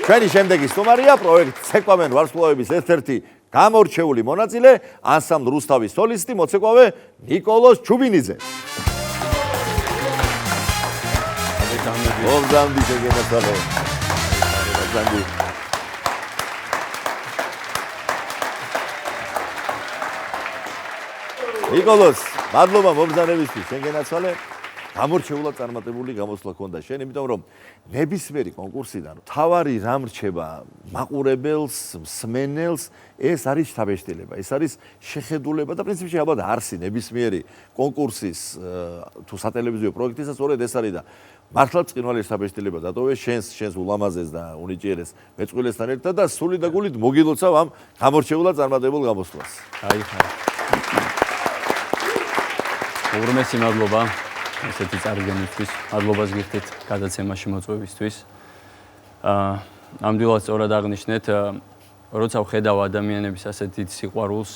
ჩვენი შემდეგი სტუმარია პროექტ ცეკვავენ ვარსკვლავების ერთ-ერთი გამორჩეული მონაწილე, ანსამბლ რუსთავის სოლისტი, მოცეკვავე ნიკოლოზ ჩუბინიძე. მოგზავნდი შეგენაცვალე. ნიკოლოზ, მადლობა მოგზავნებისთვის, შეგენაცვალე. გამორჩეულად წარმატებული გამოსვლა ჰქონდა შენ, იმიტომ რომ ნებისმიერი კონკურსიდან თავარი რამ რჩება მაყურებელს, მსმენელს, ეს არის შთაბეჭდილება, ეს არის შეხედულება და პრინციპში ალბათ არსი ნებისმიერი კონკურსის თუ სატელევიზიო პროექტისა სწორედ ეს არის და მართლაც წინვალი შთაბეჭდილება დატოვე შენს ულამაზეს და უნიჭიერეს მეწყვილესთან ერთად და სული და გულით მოგილოცავ ამ გამორჩეულად წარმატებულ გამოსვლას. აი ხარ. უღრმესი მადლობა. ესეთი წარდგენისთვის, მადლობას გიხდით გადაცემაში მოწვევისთვის. ნამდვილად სწორად აღნიშნეთ, როცა ვხედავ ადამიანების ასეთ დიდ სიყვარულს,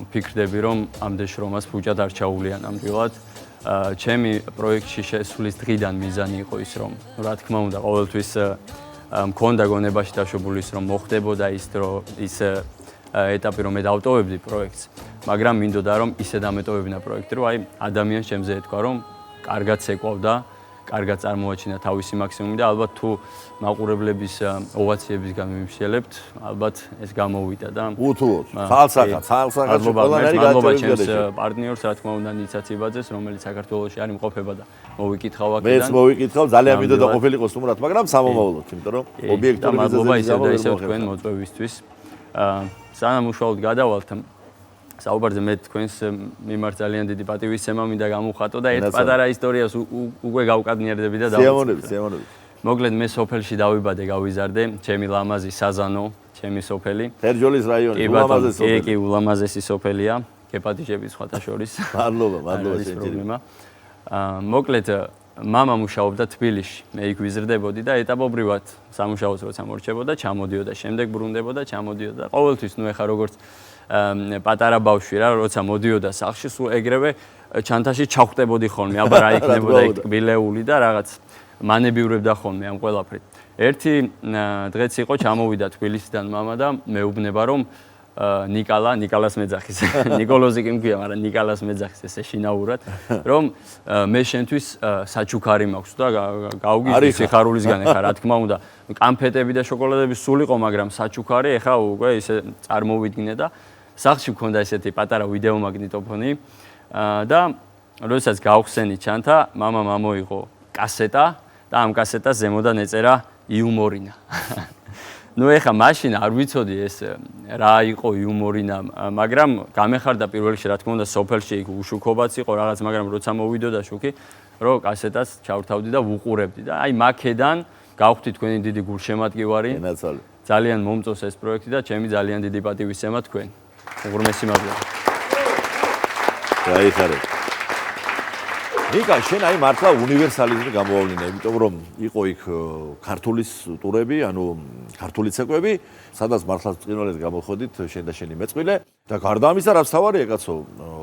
ვფიქრდები, რომ ამ დაშრომას ფუჭად არ ჩაუვლია ნამდვილად. ჩემი პროექტში შესვლის დღიდან მიზანი იყო ის, რომ რა თქმა უნდა, ყოველთვის მქონდა გონებაში დაშვებული ის, რომ მოხდებოდა ის ეტაპი, რომ მე დავტოვებდი პროექტს. მაგრამ მინდოდა რომ ისე დამეტოვებინა პროექტი, რომ აი ადამიანს ჩემზე ეთქვა, რომ კარგად ცეკვავდა, კარგად წარმოაჩინა თავისი მაქსიმუმი და ალბათ თუ მაყურებლების ოვაციების გამიმშელებთ, ალბათ ეს გამოვიდა და უთუოდ. ცალსახად მადლობა ჩემს პარტნიორს, რა თქმა უნდა, ნიცაც იბაძეს, რომელიც საქართველოში არ იმყოფება და მოვიკითხავ აქედან. მეც მოვიკითხავ, ძალიან მინდოდა ყოფილიყო სტუმრად, მაგრამ სამომავლოდ, იმიტომ რომ ობიექტური მადლობა ისევ და ისევ თქვენ მოწვევისთვის. სანამ უშუალოდ გადავალთ საუბარზე მე თქვენს მიმართ ძალიან დიდი პატივისცემა მინდა გამოვხატო და ერთ პატარა ისტორიას უკვე გავკადნიერდები და სიამოვნებით. მოკლედ მე სოფელში დავიბადე, გავიზარდე, ჩემი ლამაზი საზანო, ჩემი სოფელი. თერჯოლის რაიონი, ულამაზესი სოფელი. კი, ულამაზესი სოფელია, გეპატიჟები სხვათა შორის. მადლობა შენჯერმა. მოკლედ მამა მუშაობდა თბილისში, მე იქ ვიზრდებოდი და ეტაპობრივად სამუშაოს როცა მორჩებოდა, ჩამოდიოდა, შემდეგ ბრუნდებოდა, ჩამოდიოდა. ყოველთვის ნუ ეხა როგორც პატარა ბავშვი რა, როცა მოდიოდა სახლში, სულ ეგრევე ჩანთაში ჩახვდებოდი ხოლმე, აბა რა იქნებოდა იქ ტკბილეული და რაღაც მანებიურებდა ხოლმე ამ ყველაფრით. ერთი დღეც იყო, ჩამოვიდა თბილისიდან მამა და მეუბნება რომ ნიკალას მეძახის. ნიკოლოზი კი მქვია, მაგრამ ნიკალას მეძახის ესე შინაურად, რომ მე შენთვის საჩუქარი მაქვს და გავგიზდი სიხარულისგან ეხა რა თქმა უნდა, კანფეტები და შოკოლადები სულ იყო, მაგრამ საჩუქარი ეხა უკვე ისე წარმოვიდგინე და სახლში მქონდა ესეთი პატარა ვიდეო მაგნიტოფონი და როდესაც გავხსენი ჩანთა, მამამ ამოიღო კასეტა და ამ კასეტას ზემოდან ეწერა იუმორინა. ნუ ეხა მაშინ არ ვიცოდი ეს რა იყო იუმორინა, მაგრამ გამეხარდა პირველ რიგში რა თქმა უნდა სოფელში იქ უშუქობაც იყო რაღაც, მაგრამ როცა მოვიდოდა შუქი, რომ კასეტას ჩავთავდი და ვუყურებდი და აი მაქედან გავხდი თქვენი დიდი გულშემატკივარი. ძალიან მომწონს ეს პროექტი და ჩემი ძალიან დიდი პატივისცემა თქვენ. უღრმესი მადლობა. გაიხარეთ. ნიკა, შენ აი მართლა უნივერსალიზმი გამოვავლინე, იმიტომ რომ იყო იქ ქართულის ტურები, ანუ ქართული ცეკვები, სადაც მართლა წინვალეს გამოხოდით შენ და შენი მეწყვილე და გარდა ამისა, რაც თავარია კაცო,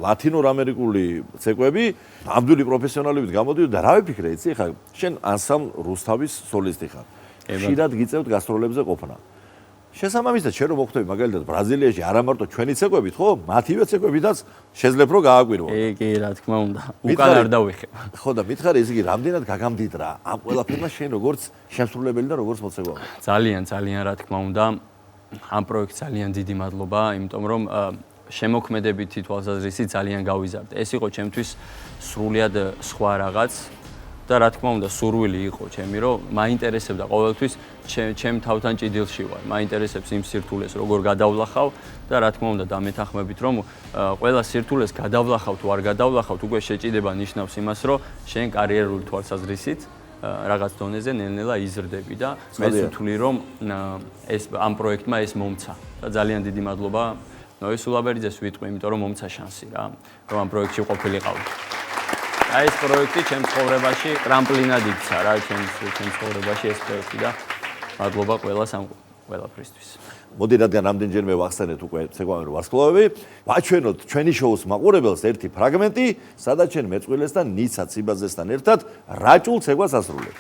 ლათინურ ამერიკული ცეკვები, ნამდვილი პროფესიონალებით გამოდიოდა და რა ვიფიქრე, იცი, ხა შენ ანსამბლ რუსთავის სოლისტი ხარ. ხშირად გიწევთ გასტროლებზე ყოფნა. შესაბამისად, შენ რომ მოხვდები მაგალითად ბრაზილიაში არა მარტო ჩვენი ცეკვებით, ხო? მათივე ცეკვებითაც შეძლებ რომ გააკვირვო. კი, რა თქმა უნდა. უკან არ დავიხებ. ხო და მითხარი ეს იგი რამდენად გაგამდიდრა ამ ყველაფერმა შენ როგორც შემსრულებელი და როგორც მოცეკვავი. ძალიან რა თქმა უნდა. ამ პროექტს ძალიან დიდი მადლობა, იმიტომ რომ შემოქმედებითი თვალსაზრისით ძალიან გავიზარდე. ეს იყო ჩემთვის სრულიად სხვა რაღაც. და რა თქმა უნდა სურვილი იყო ჩემი რომ მაინტერესებდა ყოველთვის ჩემ თავთან ჭიდილში ვარ მაინტერესებს იმ სირთულეს როგორ გადავლახავ და რა თქმა უნდა დამეთანხმებით რომ ყველა სირთულეს გადავლახავ თუ არ გადავლახავ უკვე შეჭიდება ნიშნავს იმას რომ შენ კარიერული თვალსაზრისით რაღაც დონეზე ნელ-ნელა იზრდები და მე ვთვლი რომ ეს ამ პროექტმა ეს მომცა და ძალიან დიდი მადლობა ნოე სულაბერიძეს ვიტყვი იმიტომ რომ მომცა შანსი რა რომ ამ პროექტში ყოფილიყავ აი ეს პროექტი ჩემს ცხოვრებაში ტრამპლინად იქცა რა ჩემს ცხოვრებაში ეს პროექტი და მადლობა ყველას ამ ყველაფრისთვის. მოდი რადგან რამდენჯერმე ვახსენეთ უკვე ცეკვავენ ვარსკვლავები, ვაჩვენოთ ჩვენი შოუს მაყურებელს ერთი ფრაგმენტი, სადაც შენ მეწყვილესთან ნიცა ციბაძესთან ერთად რაჭულ ცეკვას ასრულებ.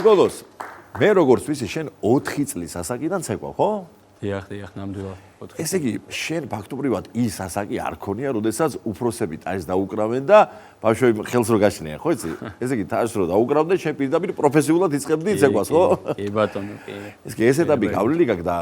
ნიკოლოს, მე როგორც ვიცი, შენ 4 წლის ასაკიდან ცეკვავ, ხო? დიახ, ნამდვილად. ესე იგი, შენ ფაქტობრივად ის ასაკი არ ქონია, როდესაც უფროსები ტაჟს დაუკრავენ და ბავშვები ხელს რო გაშლიან, ხო იცი? ესე იგი, ტაჟს რო დაუკრავდნენ, შენ პირდაპირ პროფესიულად იწყებდი ცეკვას, ხო? კი ბატონო, კი. ესე იგი, ეს ეტაპი გავლილი გაქვს და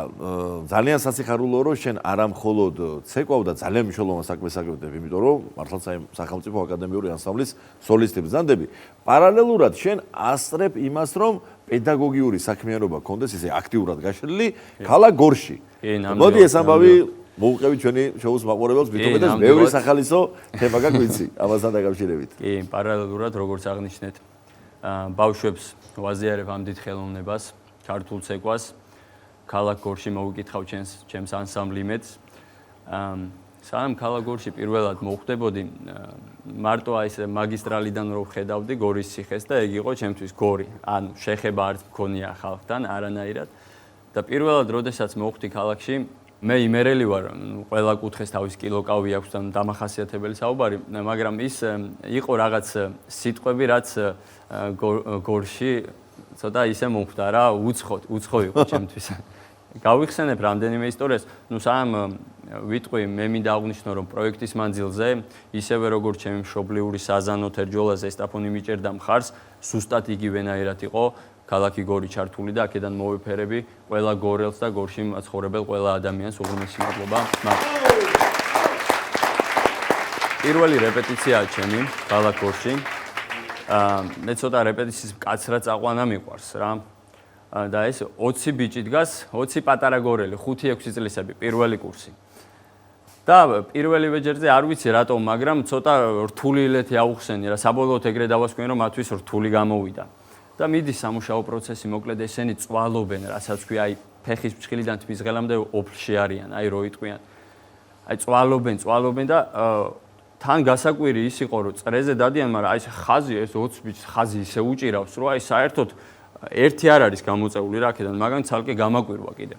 ძალიან სასიხარულოა, რომ შენ არა მხოლოდ ცეკვავ და ძალიან მნიშვნელოვან საქმეს აკეთებ, იმიტომ რომ მართლაც აი სახელმწიფო აკადემიური ანსამბლის სოლისტი ბრძანდები, პარალელურად შენ ასწრებ იმას, რომ პედაგოგიური საქმიანობა გქონდეს ისე აქტიურად გაშლილი ქალაქ გორში. მოდი ეს ამბავი მოუყევი ჩვენი შოუს მაყურებელს, ვიტყოდეთ ეს ბევრი სახალისო თემა გაქვს ვიცი, ამასთან დაკავშირებით. კი, პარალელურად როგორც აღნიშნეთ, ბავშვებს ვაზიარებ ამ დიდ ხელოვნებას, ქართულ ცეკვას, ქალაქ გორში მოვიკითხავ ჩემს ანსამბლ იმედს. სანამ ქალაქ გორში პირველად მოხვდებოდი, მარტო აი ეს მაგისტრალიდან რო ვხედავდი გორის ციხეს და ეგ იყო ჩემთვის გორი. ანუ შეხება არც მქონია ხალხთან არანაირად. და პირველად როდესაც მოვხვდი ქალაქში, მე იმერელი ვარ, ყველა კუთხეს თავის კილოკავი აქვს და დამახასიათებელი საუბარი, მაგრამ ის იყო რაღაც სიტყვები, რაც გორში ცოტა ისე მომხვდა რა, უცხო იყო ჩემთვის. გავიხსენებ რამდენიმე ისტორიას, სამ ვიტყვი, მე მინდა აღვნიშნო, რომ პროექტის მანძილზე, ისევე როგორც ჩემი მშობლიური საზანო თერჯოლა ზესტაფონი მიჭერდა მხარს, სუსტად იგივენაირად იყო ქალაქი გორი ჩართული და აქედან მოვიფერები ყველა გორელს და გორში მაცხოვრებელ ყველა ადამიანს უღრმესი მადლობა. პირველი რეპეტიციაა ჩემი ქალაქ გორში. მე ცოტა რეპეტიციის მკაცრად წაყვანა მიყვარს რა. და ეს 20 ბიჭი დგას, 20 პატარა გორელი, 5-6 წლისები, პირველი კურსი. და პირველივე ჯერზე არ ვიცი რატომ, მაგრამ ცოტა რთული ილეთი აუხსენი რა, საბოლოოდ ეგრე დავასკვენ, რომ მათთვის რთული გამოვიდა. და მიდის სამუშაო პროცესი, მოკლედ ესენი წვალობენ, რასაც ქვია, აი ფეხის ფრჩხილიდან თმის ღელამდე ოფლში არიან, აი რო იტყვიან. აი წვალობენ და თან გასაკვირი ის იყო, რომ წრეზე დადიან, მაგრამ აი ხაზი ეს 20 ბიჭს ხაზი ისე უჭირავს, რომ აი საერთოდ ერთი არ არის გამოწეული რა აქედან, მაგრამ ცალკე გამაკვირვა კიდე.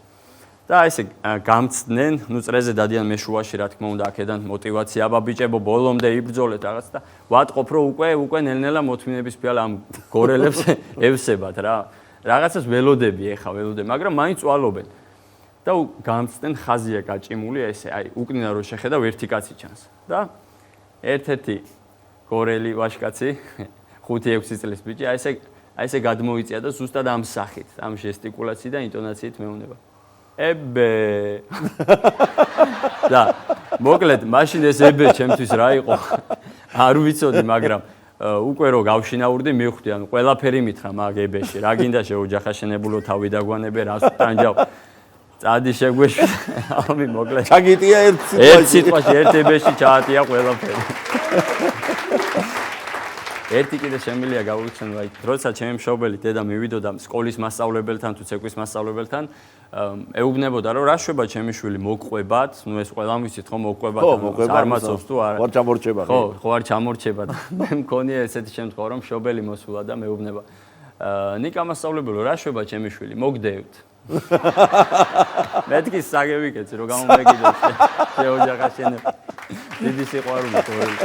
და ესე გამწდნენ, წრეზე დადიან მე შუაში რა თქმა უნდა აქედან мотиваცია, აბა ბიჭებო ბოლომდე იბრძოლეთ რაღაც და ვატყობ რომ უკვე ნელ-ნელა მოთმინების ფიალა ამ გორელებს ევსებათ რა. რაღაცას ველოდები, მაგრამ მაინც წვალობენ. და გამწდნენ ხაზია გაჭიმული ესე, აი უკნინა რო შეხედავ ერთი კაცი ჩანს. და ერთ-ერთი გორელი ვაშკაცი 5-6 წლის ბიჭი აი ესე გადმოიწია და ზუსტად ამ სახით, ამ ჟესტიკულაციით და ინტონაციით მეუნება. ებე. და მოკლედ, მაშინ ეს ებე ჩემთვის რა იყო? არ ვიცოდი, მაგრამ უკვე რო გავშინაურდი, მივხვდი, ანუ ყველაფერი მითხრა მაგ ებეში. რა გინდა შეოჯახაშენებულო თავი დაგვანებე, რას ვტანჯავ. წადი შეგვეშვი. ამი მოკლედ. ჩაგიტია ერთ სიტყვაში, ერთ ებეში ჩაატია ყველაფერი. ერთი კიდე შემილია გავუჩნო, აი, როცა ჩემი მშობელი დედა მივიდოდა სკოლის მასწავლებელთან თუ ცეკვის მასწავლებელთან, ეუბნებოდა, რომ რა შვება ჩემი შვილი მოგყვებათ, ეს ყველამ ვიცით, ხო მოგყვებათ, არ მაცობს თუ არა. ვარ ჩამორჩება. ხო, არ ჩამორჩება. მე მქონია ესეთი შემთხვევა, რომ მშობელი მოსულა და მეუბნება, ნიკა მასწავლებელო, რა შვება ჩემი შვილი, მოგდევთ. მეთქი საგევიკეცი, რომ გამომეგიდოს შეოჯახაშენებ. დიდი სიყვარული თორემ.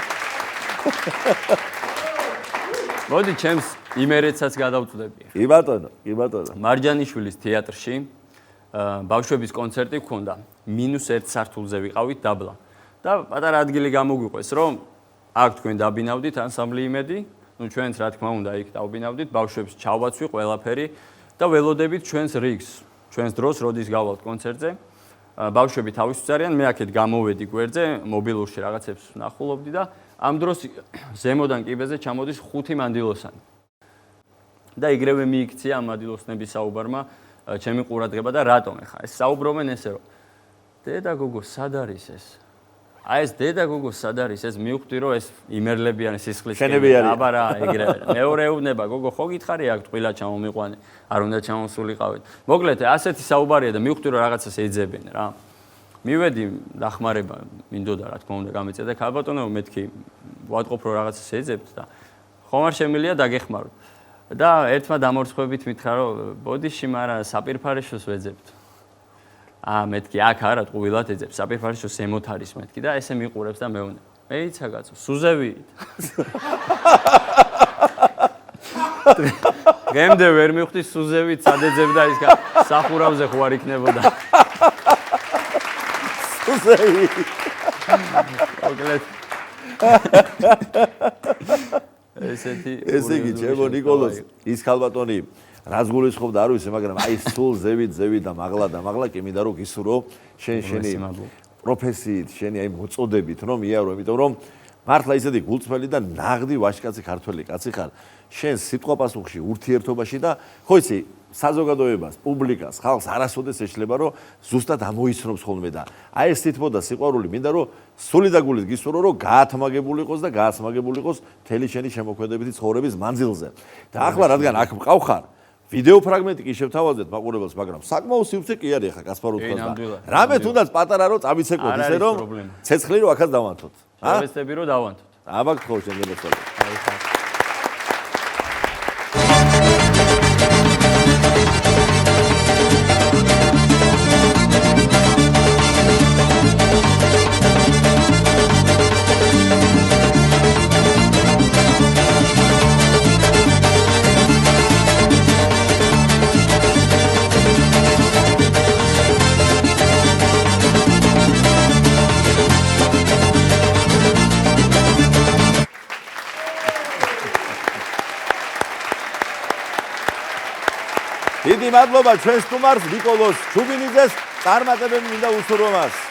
მოდი ჩემს იმერეთსაც გადავწვდები. კი ბატონო. მარჯანიშვილის თეატრში ბავშვების კონცერტი გქონდა. -1 სართულზე ვიყავით დაბლა. და პატარა ადგილი გამოგვიყვეს, რომ აქ თქვენ დაბინავდით ანსამბლი იმედი, ჩვენც რა თქმა უნდა იქ დავბინავდით, ბავშვებს ჩავაცვი ყველაფერი და ველოდებით ჩვენს რიგს, ჩვენს დროს როდის გავალთ კონცერტზე. ბავშვები თავის უწარიან, მე აქეთ გამოვედი გვერდზე, მობილურში რაღაცებს ვნახულობდი და ამ დროს ზემოდან კიბეზე ჩამოდის 5 მანდილოსანი. და იგრევე მიიქცია ამ მანდილოსნების საუბარმა ჩემი ყურადღება და რატომ ახლა ეს საუბრობენ ესე რომ დედა გოგო სად არის ეს? აი ეს დედა გოგო სად არის ეს მივხვდი რომ ეს იმერლებიან სისხლის აბა რა ეგრევე. მეორე ეუბნება გოგო ხო გითხარი აქ ტყილა ჩამომიყვანე, არ უნდა ჩამოსულიყავით. მოკლედ ასეთი საუბარია და მივხვდი რომ რაღაცას ეძებენ რა. მივედი დახმარება მინდოდა რა თქმა უნდა გამეწია და ქალბატონო მეთქი ვატყობ რომ რაღაცას ეძებთ და ხომ არ შემილია დაგეხმარო. და ერთმა დამორცხებით მითხრა რომ ბოდიში მაგრამ საპირფარეშოს ვეძებთ. მეთქი აქ არა ტყუილად ეძებს საპირფარეშოს ემოთ არის მეთქი და ესე მიყურებს და მეუბნება. მეიცა კაცო, სუზევით. დღემდე ვერ მივხვდი სუზევით სადეძებდა ის სახურავზე ხო არ იქნებოდა. სუზევი. მოკლედ. ესეთი ესე იგი, ჩემო ნიკოლოზ, ის ქალბატონი რაც გულისხმობდა არ ვიცი, მაგრამ აი სულ ზევით და მაღლა კი მინდა რომ გისურვო შენი პროფესიით, შენი აი მოწოდებით რომ იარო, იმიტომ რომ მართლა ისეთი გულწრფელი და ნაღდი ვაჟკაცი ქართველი კაცი ხარ. შენ სიტყვაპასუხში, ურთიერთობაში და ხო იცი, საზოგადოებას, პუბლიკას, ხალხს არასოდეს ეშლება რომ ზუსტად ამოიცნობს ხოლმე და აი ეს თითბო და სიყვარული მინდა რომ სული და გულით გისურვო რომ გაათმაგებული იყოს და გააცმაგებული იყოს მთელი შენი შემოქმედებითი ცხოვრების მანძილზე. და ახლა რადგან აქ მყავხარ ვიდეო ფრაგმენტი კი შევთავაზეთ მაყურებელს, მაგრამ საკმაოდ სივრცე კი არის ახლა კასპარ უთქვას და რამე თუნდაც პატარა რომ წამიცეკოთ ისე რომ ცეცხლი რომ აქაც დავანთოთ. დავესწრები რომ დავანთოთ. აბა ხო შეგებსალე. დიდი მადლობა ჩვენს სტუმარს ნიკოლოზ ჩუბინიძეს, წარმატებები მინდა უსურვო მას.